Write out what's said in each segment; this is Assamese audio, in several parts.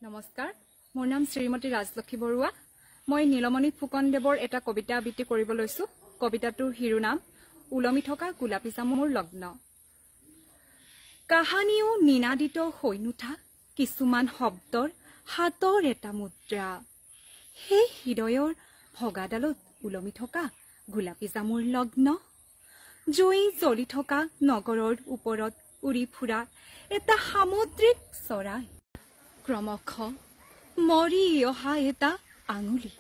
নমস্কাৰ, মোৰ নাম শ্ৰীমতী ৰাজলক্ষী বৰুৱা। মই নীলমণি ফুকনদেৱৰ এটা কবিতা আবৃত্তি কৰিব লৈছো। কবিতাটোৰ শিৰোনাম উলমি থকা গোলাপী জামুৰ লগ্ন। কাহানিও নিনাদিত হৈ নুঠা কিছুমান শব্দৰ হাতৰ এটা মুদ্ৰা, সেই হৃদয়ৰ ভগাডালত উলমি থকা গোলাপী জামুৰ লগ্ন। জুই জ্বলি থকা নগৰৰ ওপৰত উৰি ফুৰা এটা সামুদ্ৰিক চৰাই, ক্ৰমশ মৰি অহা এটা আঙুলি,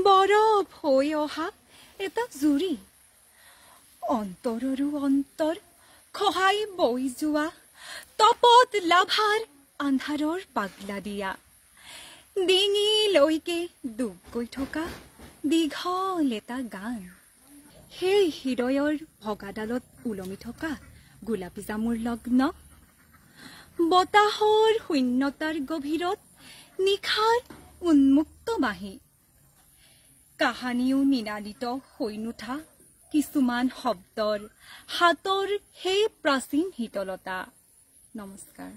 বৰফ হৈ অহা এটা জুৰি, অন্তৰৰো অন্তৰ খহাই বৈ যোৱা তপত লাভাৰ আন্ধাৰৰ পাগলা দিয়া, ডিঙিলৈকে ডুব গৈ থকা দীঘল এটা গান। সেই হৃদয়ৰ ভগাডালত ওলমি থকা গোলাপী জামুৰ লগ্ন। বতাহৰ শূন্যতাৰ গভীৰত নিশাৰ উন্মুক্ত বাঁহী, কাহানিও নিনাদিত হৈ নুঠা কিছুমান শব্দৰ হাতৰ সেই প্ৰাচীন শীতলতা। নমস্কাৰ।